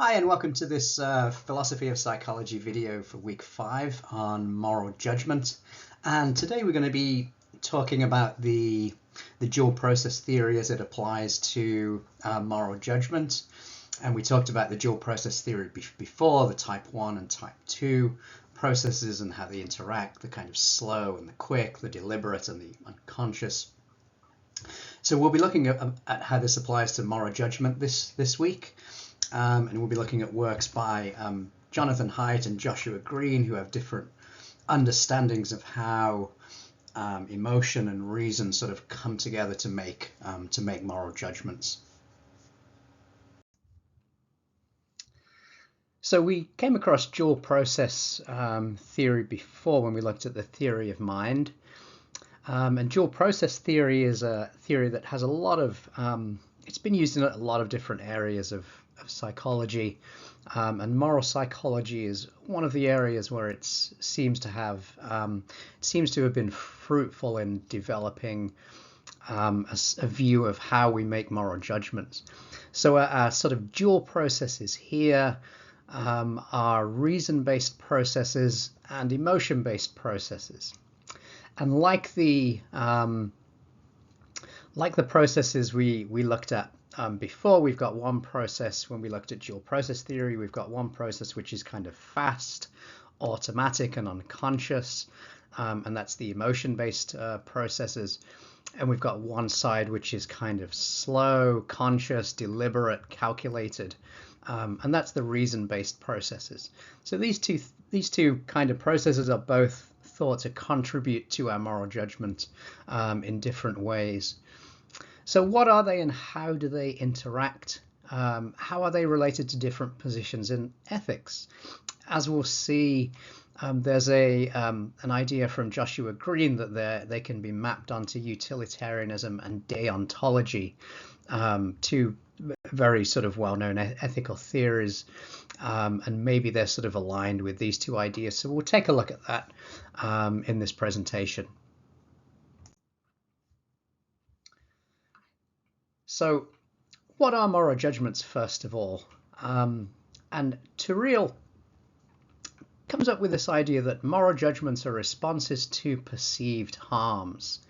Hi, and welcome to this Philosophy of Psychology video for week 5 on moral judgment. And today we're going to be talking about the dual process theory as it applies to moral judgment. And we talked about the dual process theory before, the type 1 and type 2 processes and how they interact, the kind of slow and the quick, the deliberate and the unconscious. So we'll be looking at how this applies to moral judgment this week. And we'll be looking at works by Jonathan Haidt and Joshua Green, who have different understandings of how emotion and reason sort of come together to make moral judgments. So we came across dual process theory before when we looked at the theory of mind. And dual process theory is a theory that has a lot of, it's been used in a lot of different areas of psychology, and moral psychology is one of the areas where it seems to have been fruitful in developing a view of how we make moral judgments. So our sort of dual processes here are reason-based processes and emotion-based processes, and like the processes we looked at before, we've got one process when we looked at dual process theory. We've got one process which is kind of fast, automatic, and unconscious, and that's the emotion-based processes. And we've got one side which is kind of slow, conscious, deliberate, calculated, and that's the reason-based processes. So these two kind of processes are both thought to contribute to our moral judgment in different ways. So what are they and how do they interact? How are they related to different positions in ethics? As we'll see, there's an idea from Joshua Green that they can be mapped onto utilitarianism and deontology, two very sort of well-known ethical theories, and maybe they're sort of aligned with these two ideas. So we'll take a look at that in this presentation. So what are moral judgments, first of all? And Tyrrell comes up with this idea that moral judgments are responses to perceived harms.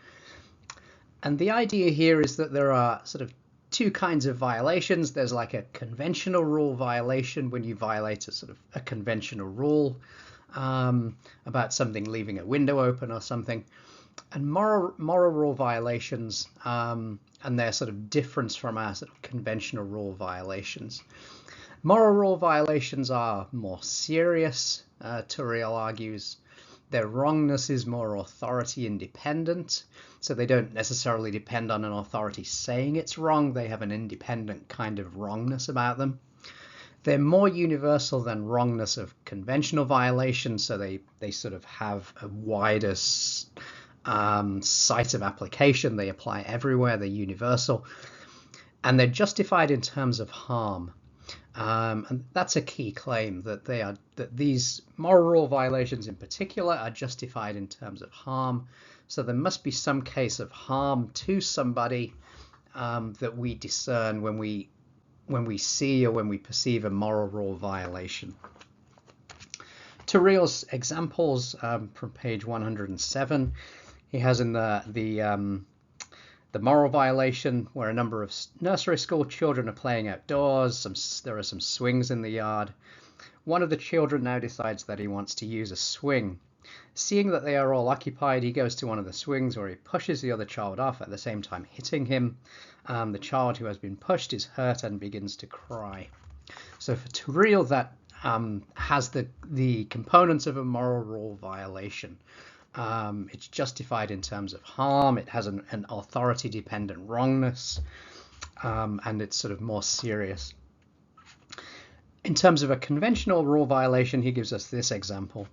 And the idea here is that there are sort of two kinds of violations. There's like a conventional rule violation, when you violate a conventional rule about something, leaving a window open or something, and moral rule violations, and their sort of difference from our sort of conventional rule violations. Moral rule violations are more serious, Tyrrell argues. Their wrongness is more authority independent, so they don't necessarily depend on an authority saying it's wrong. They have an independent kind of wrongness about them. They're more universal than wrongness of conventional violations, so they sort of have a wider site of application. They apply everywhere. They're universal, and they're justified in terms of harm. And that's a key claim, that these moral rule violations in particular are justified in terms of harm. So there must be some case of harm to somebody that we discern when we see or when we perceive a moral rule violation. Tyrrell's examples from page 107. He has in the moral violation where a number of nursery school children are playing outdoors. There are some swings in the yard. One of the children now decides that he wants to use a swing. Seeing that they are all occupied, he goes to one of the swings where he pushes the other child off, at the same time hitting him. The child who has been pushed is hurt and begins to cry. So for Tyrrell, that has the components of a moral rule violation. It's justified in terms of harm. It has an authority-dependent wrongness, and it's sort of more serious. In terms of a conventional rule violation, he gives us this example.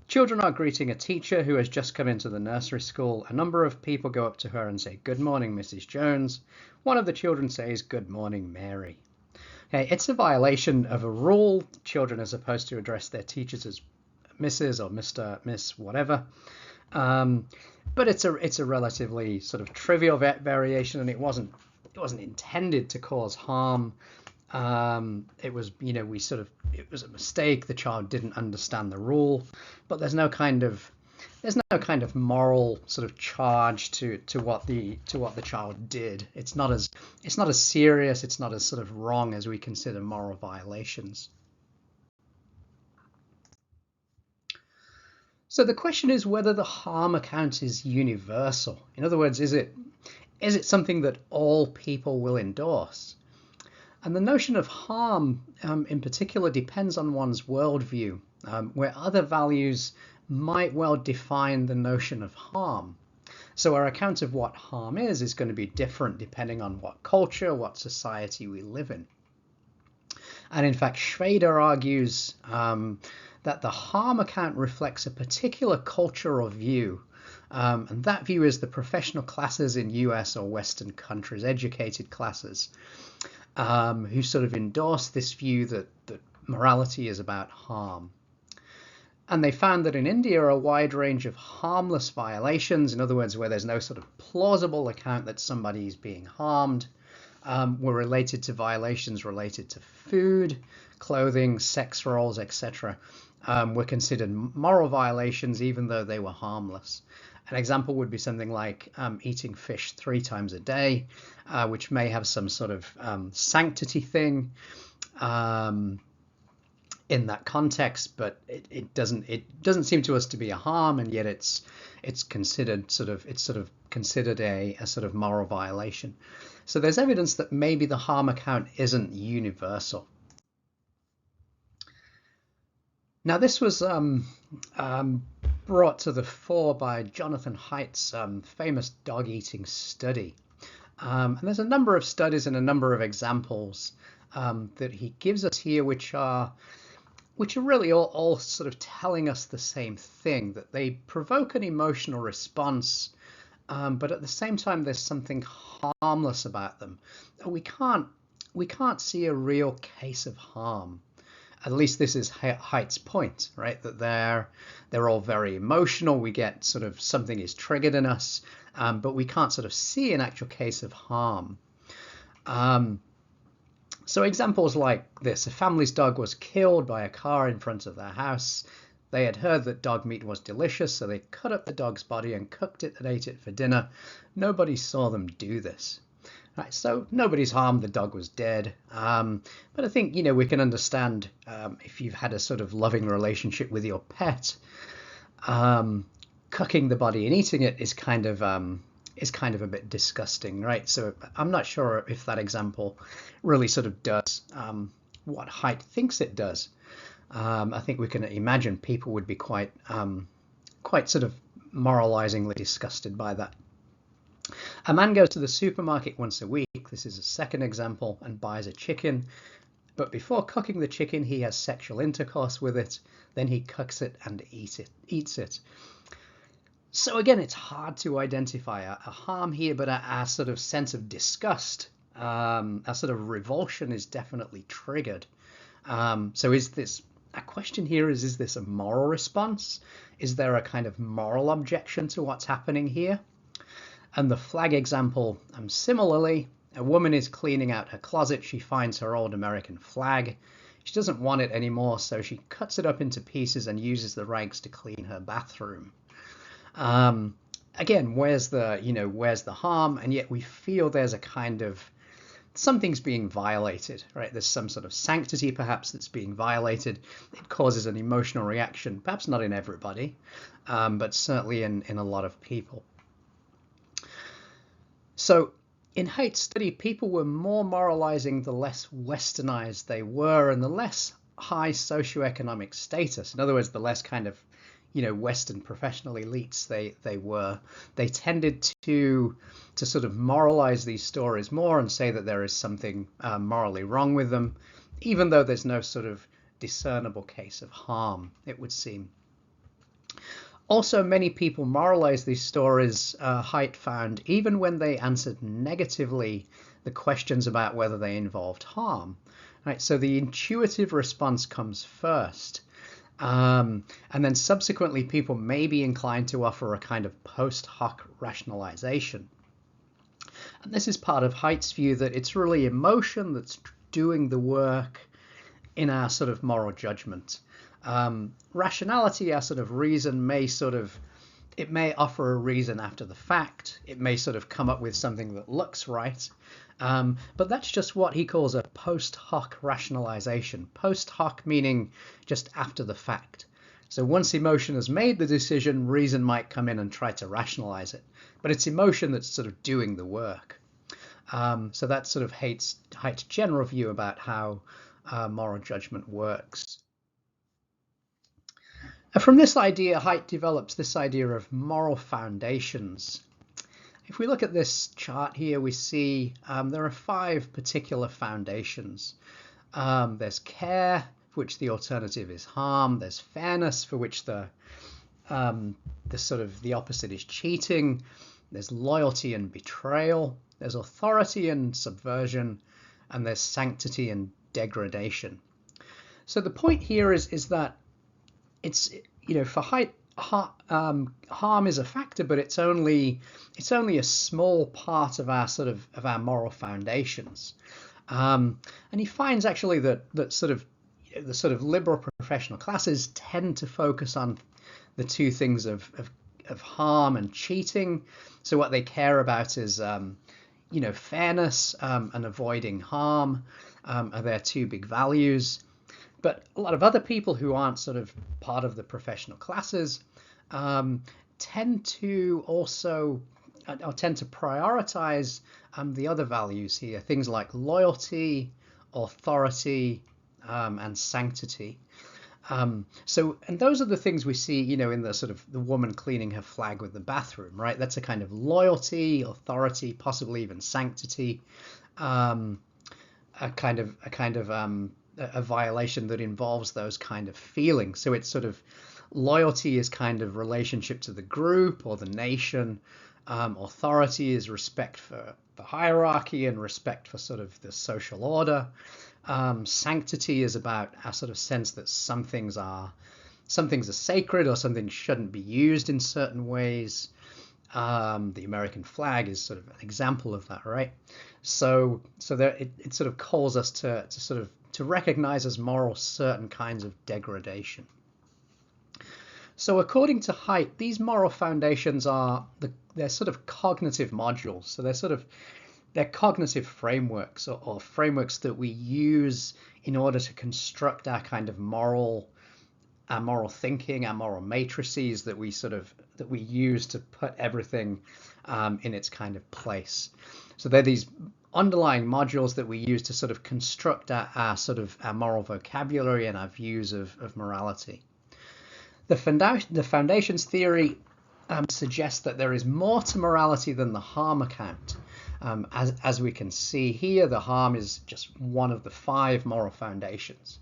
Children are greeting a teacher who has just come into the nursery school. A number of people go up to her and say, "Good morning, Mrs. Jones." One of the children says, "Good morning, Mary." Okay, it's a violation of a rule. Children are supposed to address their teachers as Mrs. or Mr., Miss, whatever. But it's a relatively sort of trivial variation, and it wasn't intended to cause harm. It was, it was a mistake. The child didn't understand the rule, but there's no kind of moral sort of charge to what the child did. It's not as serious. It's not as sort of wrong as we consider moral violations. So the question is whether the harm account is universal. In other words, is it something that all people will endorse? And the notion of harm, in particular, depends on one's worldview, where other values might well define the notion of harm. So our account of what harm is going to be different depending on what culture, what society we live in. And in fact, Schrader argues that the harm account reflects a particular culture or view. And that view is the professional classes in US or Western countries, educated classes, who sort of endorse this view that morality is about harm. And they found that in India, a wide range of harmless violations, in other words, where there's no sort of plausible account that somebody is being harmed, were related to violations related to food, clothing, sex roles, etc., were considered moral violations even though they were harmless. An example would be something like eating fish 3 times a day, which may have some sort of sanctity thing in that context, but it doesn't seem to us to be a harm, and yet it's considered considered a sort of moral violation. So there's evidence that maybe the harm account isn't universal. Now this was brought to the fore by Jonathan Haidt's famous dog eating study. And there's a number of studies and a number of examples that he gives us here, which are really all sort of telling us the same thing, that they provoke an emotional response, but at the same time there's something harmless about them. We can't see a real case of harm. At least this is Haidt's point, right? That they're all very emotional. We get sort of something is triggered in us, but we can't sort of see an actual case of harm. So examples like this: a family's dog was killed by a car in front of their house. They had heard that dog meat was delicious, so they cut up the dog's body and cooked it and ate it for dinner. Nobody saw them do this. Right, so nobody's harmed, the dog was dead. But I think, we can understand if you've had a sort of loving relationship with your pet, cooking the body and eating it is kind of a bit disgusting, right? So I'm not sure if that example really sort of does what Haidt thinks it does. I think we can imagine people would be quite sort of moralizingly disgusted by that. A man goes to the supermarket once a week, this is a second example, and buys a chicken. But before cooking the chicken, he has sexual intercourse with it. Then he cooks it and eats it. So again, it's hard to identify a harm here, but a sort of sense of disgust, a sort of revulsion is definitely triggered. So a question here is this a moral response? Is there a kind of moral objection to what's happening here? And the flag example, similarly, a woman is cleaning out her closet. She finds her old American flag. She doesn't want it anymore, so she cuts it up into pieces and uses the rags to clean her bathroom. Again, where's the harm? And yet we feel there's a kind of something's being violated, right? There's some sort of sanctity perhaps that's being violated. It causes an emotional reaction, perhaps not in everybody, but certainly in a lot of people. So in Haidt's study, people were more moralizing the less westernized they were and the less high socioeconomic status. In other words, the less kind of, Western professional elites they were. They tended to sort of moralize these stories more and say that there is something morally wrong with them, even though there's no sort of discernible case of harm, it would seem. Also, many people moralize these stories, Haidt found, even when they answered negatively the questions about whether they involved harm. Right, so the intuitive response comes first. And then subsequently, people may be inclined to offer a kind of post hoc rationalization. And this is part of Haidt's view that it's really emotion that's doing the work in our sort of moral judgment. Rationality, our sort of reason, it may offer a reason after the fact. It may sort of come up with something that looks right. But that's just what he calls a post hoc rationalization. Post hoc meaning just after the fact. So once emotion has made the decision, reason might come in and try to rationalize it. But it's emotion that's sort of doing the work. So that's sort of Haidt's general view about how moral judgment works. From this idea, Haidt develops this idea of moral foundations. If we look at this chart here, we see there are 5 particular foundations. There's care, for which the alternative is harm. There's fairness, for which the opposite is cheating. There's loyalty and betrayal. There's authority and subversion, and there's sanctity and degradation. So the point here is that it's, for Haidt, harm is a factor, but it's only a small part of our moral foundations. And he finds actually that the sort of liberal professional classes tend to focus on the two things of harm and cheating. So what they care about is fairness and avoiding harm are their 2 big values. But a lot of other people who aren't sort of part of the professional classes tend to prioritize the other values here, things like loyalty, authority, and sanctity. And those are the things we see, in the sort of the woman cleaning her flag with the bathroom, right? That's a kind of loyalty, authority, possibly even sanctity, a violation that involves those kind of feelings. So it's sort of loyalty is kind of relationship to the group or the nation. Authority is respect for the hierarchy and respect for sort of the social order. Sanctity is about a sort of sense that some things are sacred or something shouldn't be used in certain ways. The American flag is sort of an example of that, right? So there, it sort of calls us to recognize as moral certain kinds of degradation. So according to Haidt, these moral foundations they're sort of cognitive modules. So they're cognitive frameworks or frameworks that we use in order to construct our kind of moral thinking, our moral matrices that we use to put everything in its kind of place. So they're these underlying modules that we use to sort of construct our moral vocabulary and our views of morality. The foundations theory suggests that there is more to morality than the harm account. As we can see here, the harm is just one of the 5 moral foundations.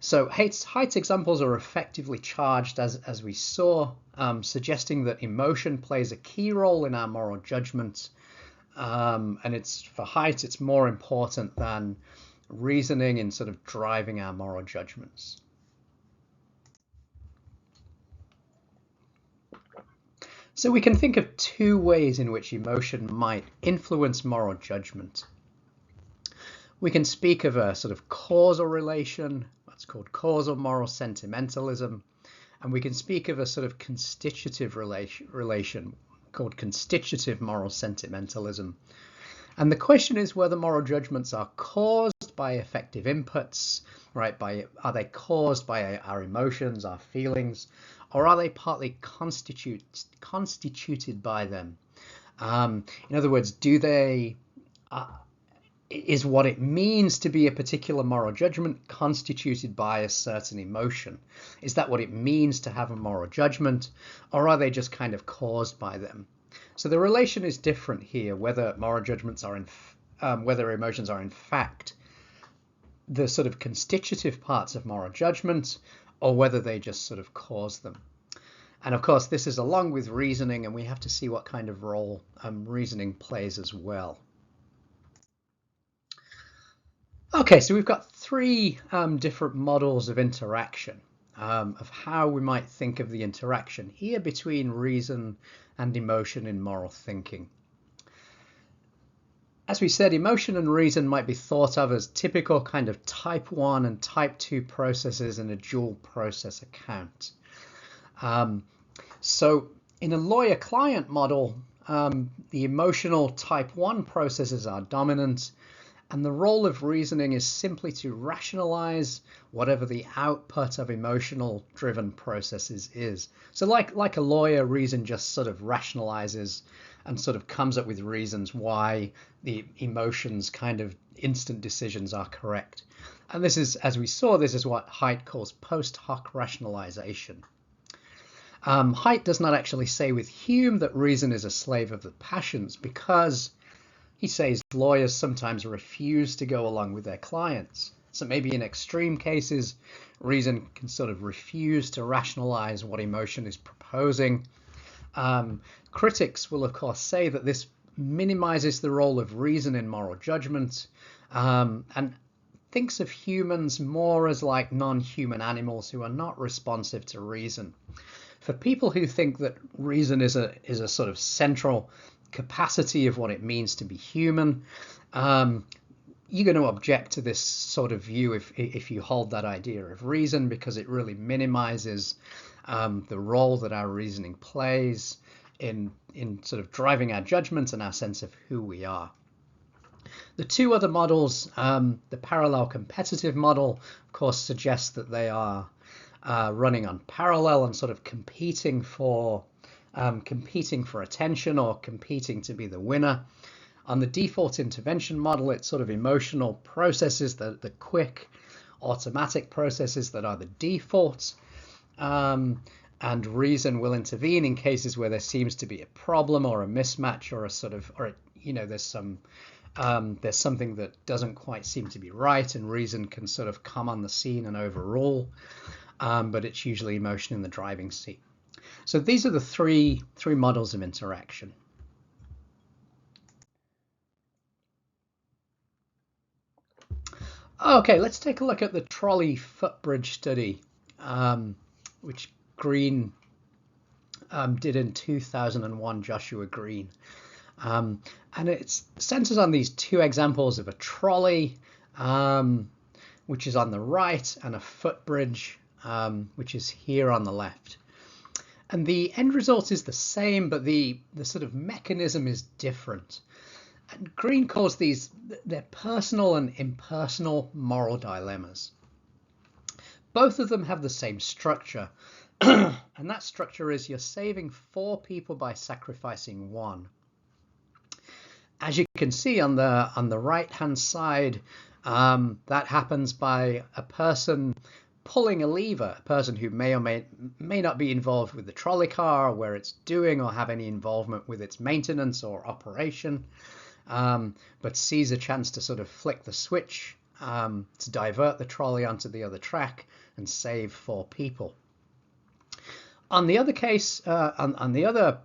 So Haidt's examples are effectively charged, as we saw, suggesting that emotion plays a key role in our moral judgment. And for Haidt, it's more important than reasoning in sort of driving our moral judgments. So we can think of 2 ways in which emotion might influence moral judgment. We can speak of a sort of causal relation, that's called causal moral sentimentalism, and we can speak of a sort of constitutive relation called constitutive moral sentimentalism. And the question is whether moral judgments are caused by effective inputs, right? Are they caused by our emotions, our feelings, or are they partly constituted by them? In other words, is what it means to be a particular moral judgment constituted by a certain emotion? Is that what it means to have a moral judgment, or are they just kind of caused by them? So the relation is different here, whether moral judgments are whether emotions are in fact the sort of constitutive parts of moral judgment, or whether they just sort of cause them. And of course, this is along with reasoning, and we have to see what kind of role reasoning plays as well. Okay, so we've got 3 different models of interaction, of how we might think of the interaction here between reason and emotion in moral thinking. as we said, emotion and reason might be thought of as typical kind of type 1 and type 2 processes in a dual process account. So in a lawyer-client model, the emotional type 1 processes are dominant, and the role of reasoning is simply to rationalize whatever the output of emotional driven processes is. So like a lawyer, reason just sort of rationalizes and sort of comes up with reasons why the emotions kind of instant decisions are correct. And this is, as we saw, this is what Haidt calls post hoc rationalization. Haidt does not actually say with Hume that reason is a slave of the passions, because he says lawyers sometimes refuse to go along with their clients. So maybe in extreme cases, reason can sort of refuse to rationalize what emotion is proposing. Critics will, of course, say that this minimizes the role of reason in moral judgment, and thinks of humans more as like non-human animals who are not responsive to reason. For people who think that reason is a sort of central capacity of what it means to be human, you're going to object to this sort of view if you hold that idea of reason, because it really minimizes the role that our reasoning plays in sort of driving our judgments and our sense of who we are. The two other models, the parallel competitive model, of course, suggests that they are running on parallel and sort of competing for attention, or competing to be the winner. On the default intervention model, it's sort of emotional processes, the quick automatic processes that are the default, and reason will intervene in cases where there seems to be a problem or a mismatch, or a sort of, or there's something that doesn't quite seem to be right, and reason can sort of come on the scene and overrule, but it's usually emotion in the driving seat. So these are the three models of interaction. Okay, let's take a look at the trolley footbridge study, which Green did in 2001, Joshua Green. And it centers on these two examples of a trolley, which is on the right, and a footbridge, which is here on the left. And the end result is the same, but the sort of mechanism is different. And Green calls these, they're personal and impersonal moral dilemmas. Both of them have the same structure, and that structure is you're saving 4 people by sacrificing 1. As you can see on the right-hand side, that happens by a person pulling a lever, a person who may or may not be involved with the trolley car, where it's doing, or have any involvement with its maintenance or operation, but sees a chance to sort of flick the switch to divert the trolley onto the other track and save 4 people. On the other case, the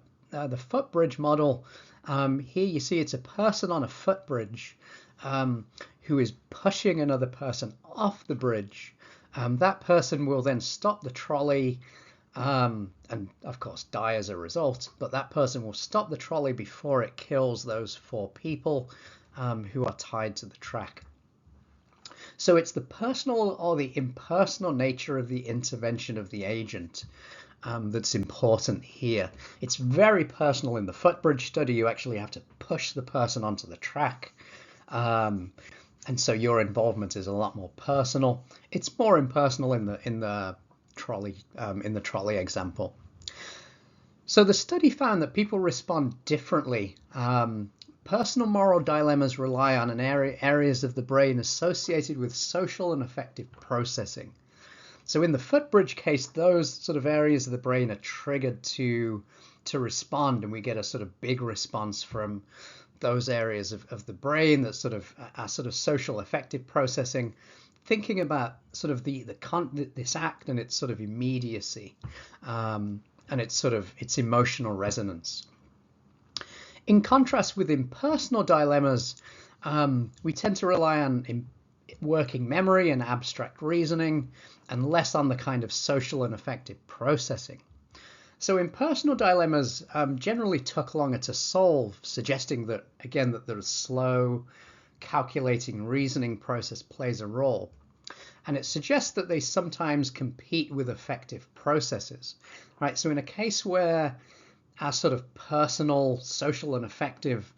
footbridge model, here you see it's a person on a footbridge who is pushing another person off the bridge. That person will then stop the trolley and of course die as a result, but that person will stop the trolley before it kills those 4 people who are tied to the track. So it's the personal or the impersonal nature of the intervention of the agent that's important here. It's very personal in the footbridge study. You actually have to push the person onto the track. And so your involvement is a lot more personal. It's more impersonal in the trolley example. So the study found that people respond differently. Personal moral dilemmas rely on areas of the brain associated with social and affective processing. So in the footbridge case, those sort of areas of the brain are triggered to respond, and we get a sort of big response from those areas of the brain that sort of are sort of social affective processing, thinking about sort of this act and its sort of immediacy, and its emotional resonance. In contrast with impersonal dilemmas, we tend to rely on working memory and abstract reasoning, and less on the kind of social and affective processing. So impersonal dilemmas generally took longer to solve, suggesting that, again, that the slow, calculating reasoning process plays a role. And it suggests that they sometimes compete with effective processes, right? So in a case where our sort of personal, social, and affective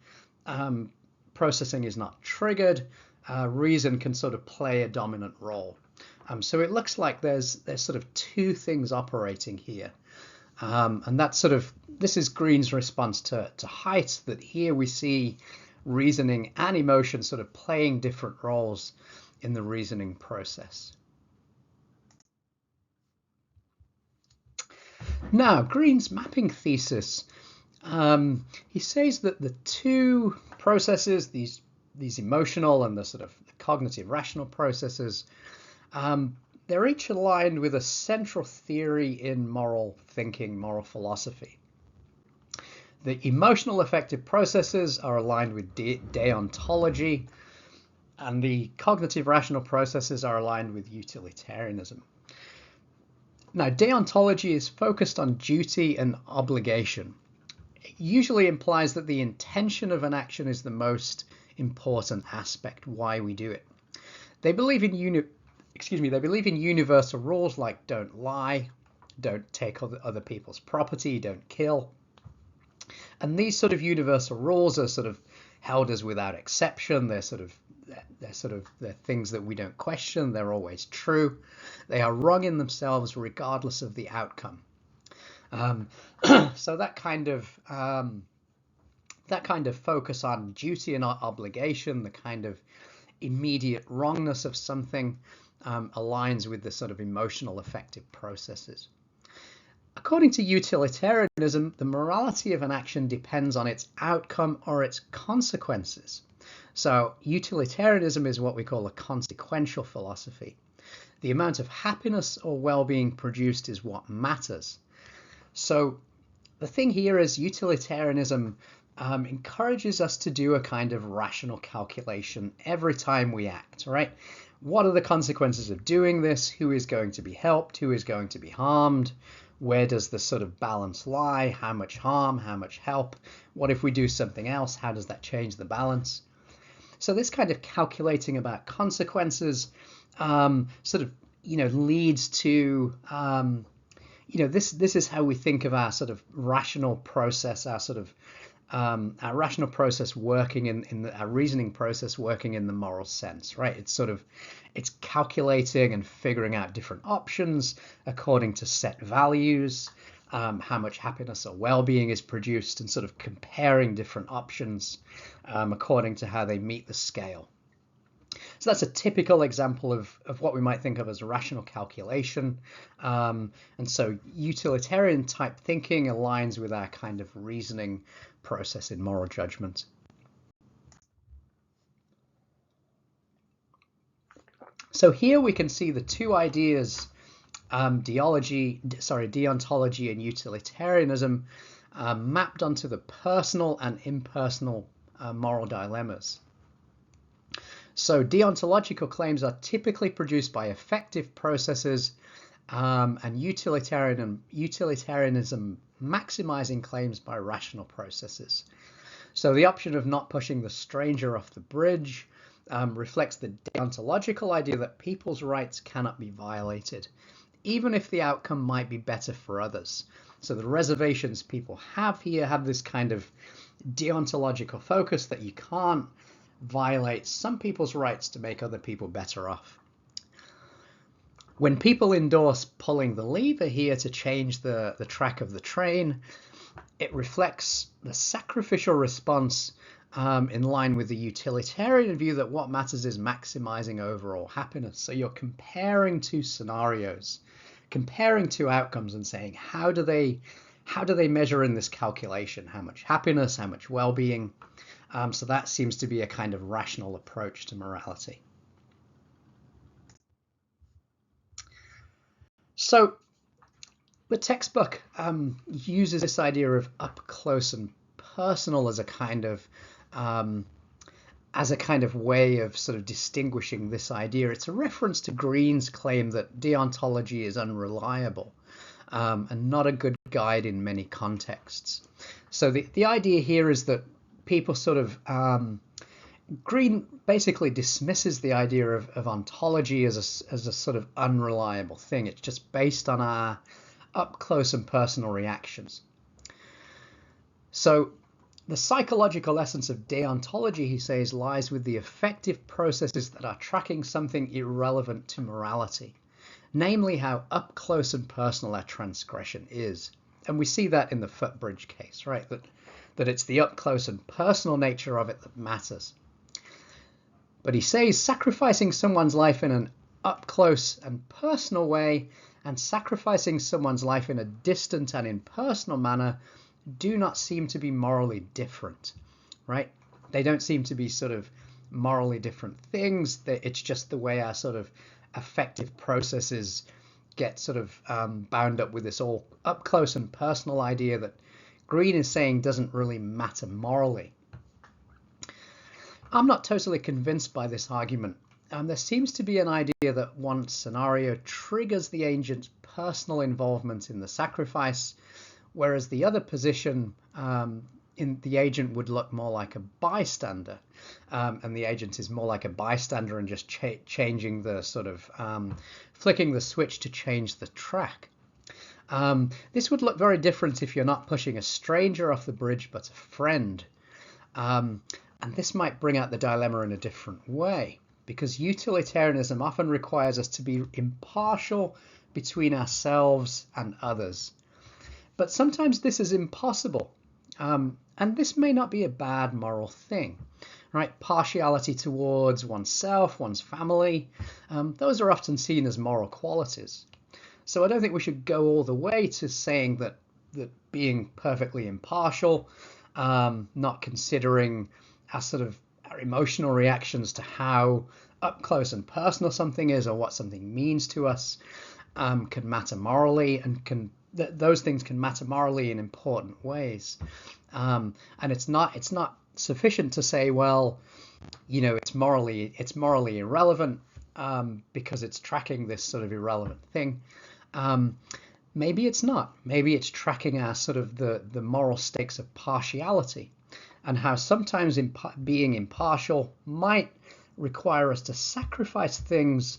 processing is not triggered, reason can sort of play a dominant role. So it looks like there's sort of two things operating here. And that's sort of, this is Green's response to Haidt, that here we see reasoning and emotion sort of playing different roles in the reasoning process. Now, Green's mapping thesis, he says that the two processes, these emotional and the sort of cognitive rational processes, they're each aligned with a central theory in moral thinking, moral philosophy. The emotional affective processes are aligned with deontology, and the cognitive rational processes are aligned with utilitarianism. Now, deontology is focused on duty and obligation. It usually implies that the intention of an action is the most important aspect, why we do it. They believe in universal rules like don't lie, don't take other people's property, don't kill. And these sort of universal rules are sort of held as without exception. They're things that we don't question. They're always true. They are wrong in themselves regardless of the outcome. So that kind of focus on duty and obligation, the kind of immediate wrongness of something, aligns with the sort of emotional affective processes. According to utilitarianism, the morality of an action depends on its outcome or its consequences. So utilitarianism is what we call a consequential philosophy. The amount of happiness or well-being produced is what matters. So the thing here is utilitarianism encourages us to do a kind of rational calculation every time we act, right? What are the consequences of doing this? Who is going to be helped? Who is going to be harmed? Where does the sort of balance lie? How much harm? How much help? What if we do something else? How does that change the balance? So this kind of calculating about consequences sort of, leads to, this is how we think of our sort of rational process, our rational process working our reasoning process working in the moral sense, right? It's calculating and figuring out different options according to set values, how much happiness or well-being is produced, and sort of comparing different options according to how they meet the scale. So that's a typical example of what we might think of as rational calculation. And so utilitarian type thinking aligns with our kind of reasoning process in moral judgment. So here we can see the two ideas, deontology and utilitarianism, mapped onto the personal and impersonal moral dilemmas. So deontological claims are typically produced by effective processes, and utilitarianism maximizing claims by rational processes. So the option of not pushing the stranger off the bridge reflects the deontological idea that people's rights cannot be violated, even if the outcome might be better for others. So the reservations people have here have this kind of deontological focus that you can't violate some people's rights to make other people better off. When people endorse pulling the lever here to change the track of the train, it reflects the sacrificial response in line with the utilitarian view that what matters is maximizing overall happiness. So you're comparing two scenarios, comparing two outcomes and saying, how do they measure in this calculation? How much happiness, how much well-being? So that seems to be a kind of rational approach to morality. So the textbook uses this idea of up close and personal as a kind of way of sort of distinguishing this idea. It's a reference to Green's claim that deontology is unreliable. and not a good guide in many contexts. So the idea here is that people sort of Green basically dismisses the idea of ontology as a sort of unreliable thing. It's just based on our up close and personal reactions. So the psychological essence of deontology, he says, lies with the affective processes that are tracking something irrelevant to morality, namely how up close and personal our transgression is. And we see that in the footbridge case, right? That it's the up close and personal nature of it that matters. But he says sacrificing someone's life in an up close and personal way and sacrificing someone's life in a distant and impersonal manner do not seem to be morally different, right? They don't seem to be sort of morally different things. It's just the way our sort of affective processes get sort of bound up with this all up close and personal idea that Green is saying doesn't really matter morally. I'm not totally convinced by this argument. There seems to be an idea that one scenario triggers the agent's personal involvement in the sacrifice, whereas the other position in the agent would look more like a bystander, and the agent is more like a bystander and just changing the sort of flicking the switch to change the track. This would look very different if you're not pushing a stranger off the bridge but a friend. And this might bring out the dilemma in a different way, because utilitarianism often requires us to be impartial between ourselves and others. But sometimes this is impossible, and this may not be a bad moral thing, right? Partiality towards oneself, one's family, those are often seen as moral qualities. So I don't think we should go all the way to saying that being perfectly impartial, not considering our emotional reactions to how up close and personal something is or what something means to us can matter morally, and those things can matter morally in important ways. And it's not sufficient to say, well, you know, it's morally irrelevant because it's tracking this sort of irrelevant thing. Maybe it's not. Maybe it's tracking our sort of the moral stakes of partiality, and how sometimes being impartial might require us to sacrifice things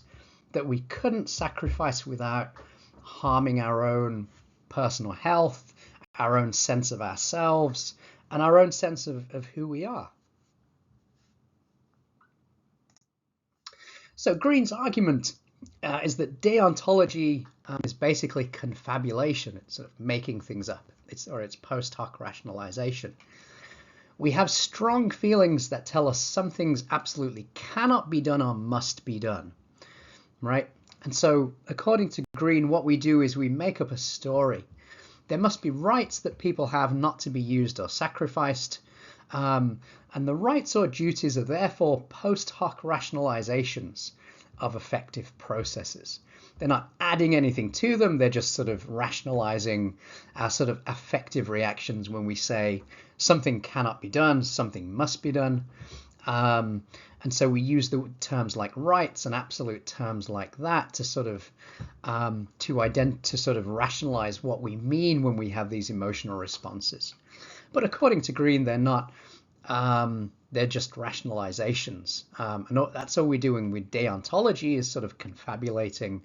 that we couldn't sacrifice without harming our own personal health, our own sense of ourselves, and our own sense of who we are. So Green's argument is that deontology is basically confabulation. It's sort of making things up. It's post hoc rationalization. We have strong feelings that tell us some things absolutely cannot be done or must be done, right? And so, according to Green, what we do is we make up a story. There must be rights that people have not to be used or sacrificed, and the rights or duties are therefore post hoc rationalizations of affective processes. They're not adding anything to them, they're just sort of rationalizing our sort of affective reactions when we say something cannot be done, something must be done. And so we use the terms like rights and absolute terms like that to sort of to sort of rationalize what we mean when we have these emotional responses. But according to Green, they're not. They're just rationalizations. And that's all we're doing with deontology is sort of confabulating,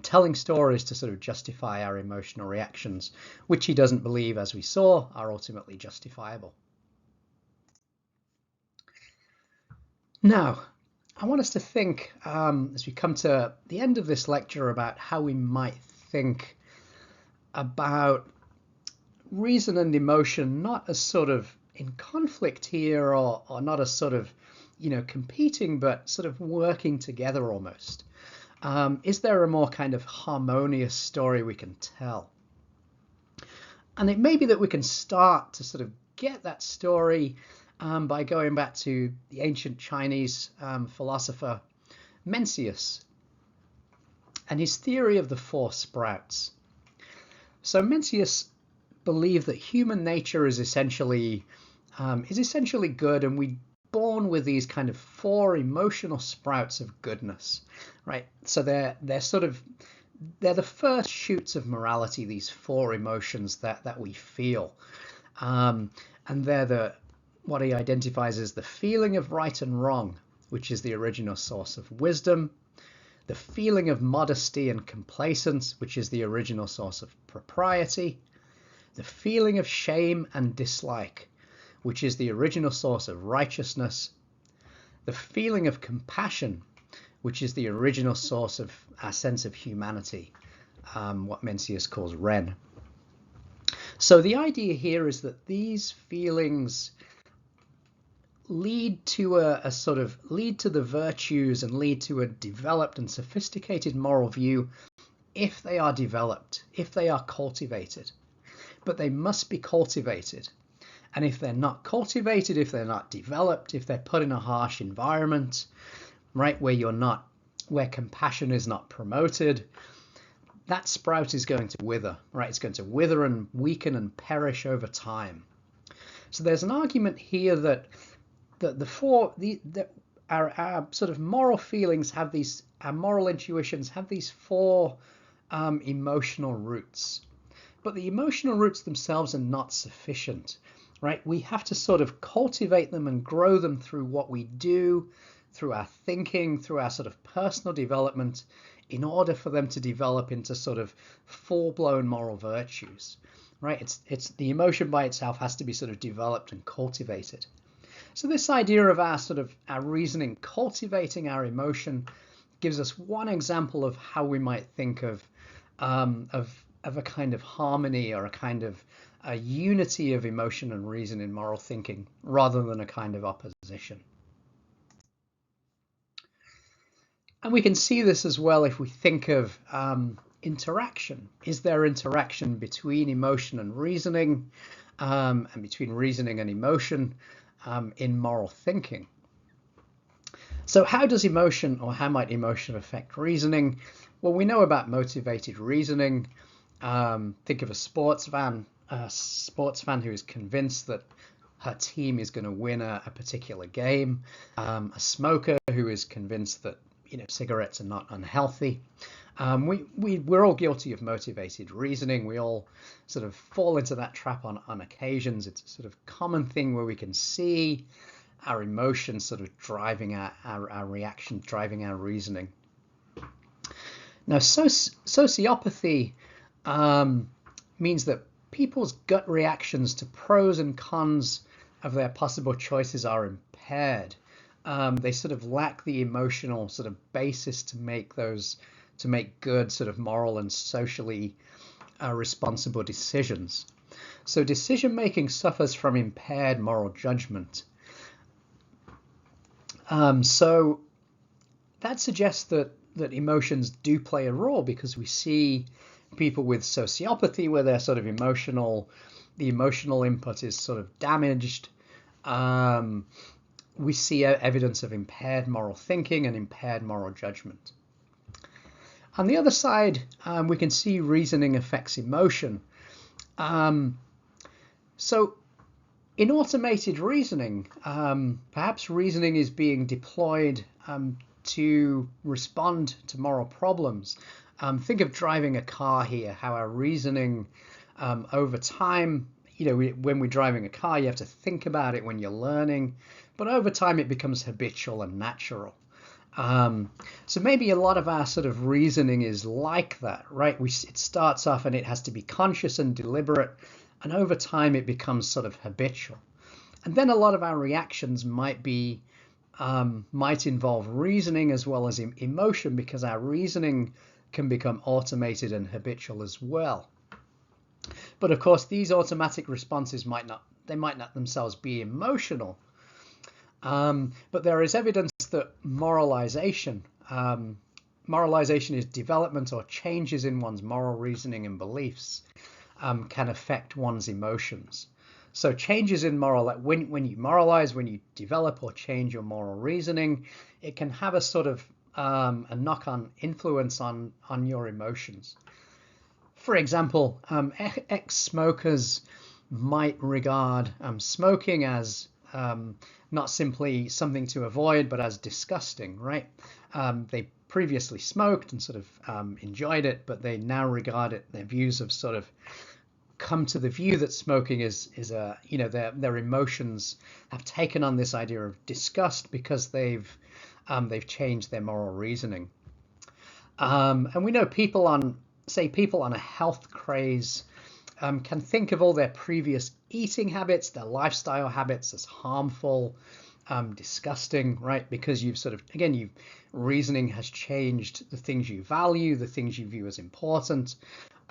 telling stories to sort of justify our emotional reactions, which he doesn't believe, as we saw, are ultimately justifiable. Now, I want us to think, as we come to the end of this lecture, about how we might think about reason and emotion, not as sort of in conflict here or not as sort of, you know, competing, but sort of working together almost. Is there a more kind of harmonious story we can tell? And it may be that we can start to sort of get that story by going back to the ancient Chinese philosopher Mencius and his theory of the four sprouts. So Mencius believed that human nature is essentially good, and we're born with these kind of four emotional sprouts of goodness, right? So they're sort of they're the first shoots of morality, these four emotions that we feel. And they're what he identifies as the feeling of right and wrong, which is the original source of wisdom, the feeling of modesty and complacence, which is the original source of propriety, the feeling of shame and dislike, which is the original source of righteousness, the feeling of compassion, which is the original source of our sense of humanity, what Mencius calls Ren. So the idea here is that these feelings lead to lead to the virtues and lead to a developed and sophisticated moral view if they are developed, if they are cultivated. But they must be cultivated. And if they're not cultivated, if they're not developed, if they're put in a harsh environment, right, where compassion is not promoted, that sprout is going to wither, right? It's going to wither and weaken and perish over time. So there's an argument here that our sort of moral feelings have these, our moral intuitions have these four emotional roots. But the emotional roots themselves are not sufficient, right? We have to sort of cultivate them and grow them through what we do, through our thinking, through our sort of personal development, in order for them to develop into sort of full-blown moral virtues, right? It's the emotion by itself has to be sort of developed and cultivated. So this idea of our reasoning cultivating our emotion gives us one example of how we might think of a kind of harmony or a kind of a unity of emotion and reason in moral thinking rather than a kind of opposition. And we can see this as well if we think of interaction. Is there interaction between emotion and reasoning, and between reasoning and emotion in moral thinking? So how does emotion, or how might emotion affect reasoning? Well, we know about motivated reasoning. Think of a sports fan who is convinced that her team is going to win a particular game. A smoker who is convinced that cigarettes are not unhealthy. We're all guilty of motivated reasoning. We all sort of fall into that trap on occasions. It's a sort of common thing where we can see our emotions sort of driving our reaction, driving our reasoning. Now, sociopathy means that people's gut reactions to pros and cons of their possible choices are impaired. They sort of lack the emotional sort of basis to make good sort of moral and socially responsible decisions. So decision making suffers from impaired moral judgment. So that suggests that emotions do play a role, because we see people with sociopathy where their sort of the emotional input is sort of damaged. We see evidence of impaired moral thinking and impaired moral judgment. On the other side, we can see reasoning affects emotion. So in automated reasoning, perhaps reasoning is being deployed to respond to moral problems. Think of driving a car here, how our reasoning over time, when we're driving a car, you have to think about it when you're learning, but over time it becomes habitual and natural. So maybe a lot of our sort of reasoning is like that, right? It starts off and it has to be conscious and deliberate, and over time it becomes sort of habitual. And then a lot of our reactions might involve reasoning as well as emotion, because our reasoning can become automated and habitual as well. But of course, these automatic responses might not themselves be emotional. But there is evidence that moralization is development or changes in one's moral reasoning and beliefs, can affect one's emotions. So changes in moral, like when you moralize, when you develop or change your moral reasoning, it can have a sort of a knock-on influence on your emotions. For example, ex-smokers might regard smoking as not simply something to avoid, but as disgusting, right? previously smoked and sort of enjoyed it, but they now regard it, their views have sort of come to the view that smoking is a, you know, their emotions have taken on this idea of disgust because they've changed their moral reasoning. And we know people on a health craze can think of all their previous eating habits, their lifestyle habits as harmful, disgusting, right? Because you've sort of, again, reasoning has changed the things you value, the things you view as important,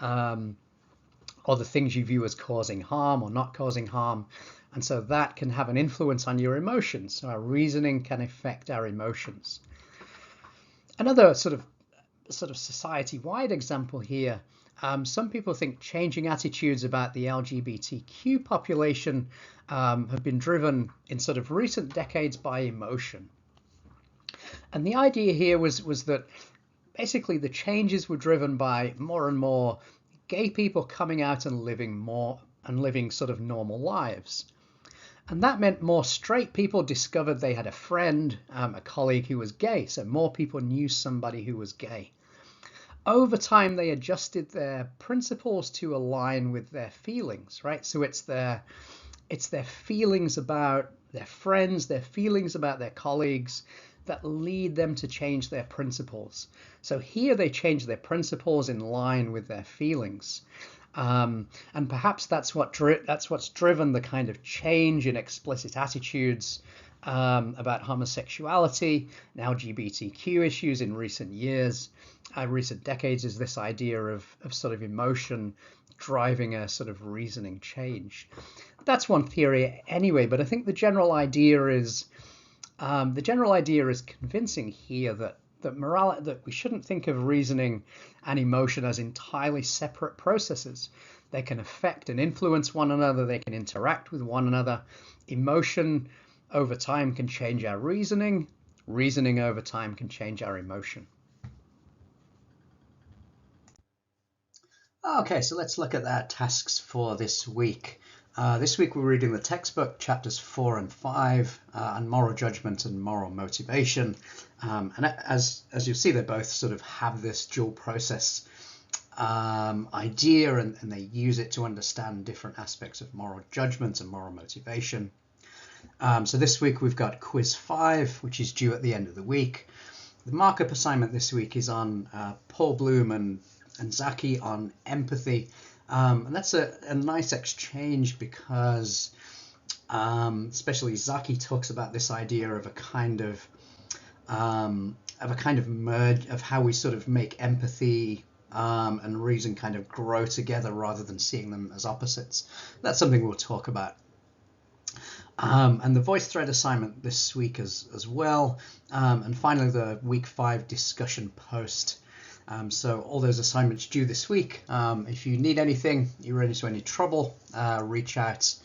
or the things you view as causing harm or not causing harm. And so that can have an influence on your emotions. So our reasoning can affect our emotions. Another sort of society-wide example here, some people think changing attitudes about the LGBTQ population have been driven in sort of recent decades by emotion. And the idea here was that basically the changes were driven by more and more gay people coming out and living sort of normal lives. And that meant more straight people discovered they had a friend, a colleague who was gay, so more people knew somebody who was gay. Over time, they adjusted their principles to align with their feelings, right? So it's their feelings about their friends, their feelings about their colleagues that lead them to change their principles. So here they change their principles in line with their feelings. And perhaps that's what's driven the kind of change in explicit attitudes about homosexuality and LGBTQ issues in recent years, recent decades, is this idea of sort of emotion driving a sort of reasoning change. That's one theory anyway, but I think the general idea is convincing here that we shouldn't think of reasoning and emotion as entirely separate processes. They can affect and influence one another. They can interact with one another. Emotion over time can change our reasoning. Reasoning over time can change our emotion. Okay, so let's look at our tasks for this week. This week we're reading the textbook, chapters 4 and 5, on moral judgment and moral motivation. And as you'll see, they both sort of have this dual process idea, and they use it to understand different aspects of moral judgment and moral motivation. So this week we've got quiz 5, which is due at the end of the week. The markup assignment this week is on Paul Bloom and Zaki on empathy. And that's a nice exchange because especially Zaki talks about this idea of a kind of merge of how we sort of make empathy and reason kind of grow together rather than seeing them as opposites. That's something we'll talk about. And the VoiceThread assignment this week as well. And finally, the week 5 discussion post. So all those assignments due this week. If you need anything, you run into any trouble, reach out,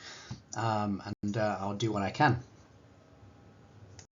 and I'll do what I can.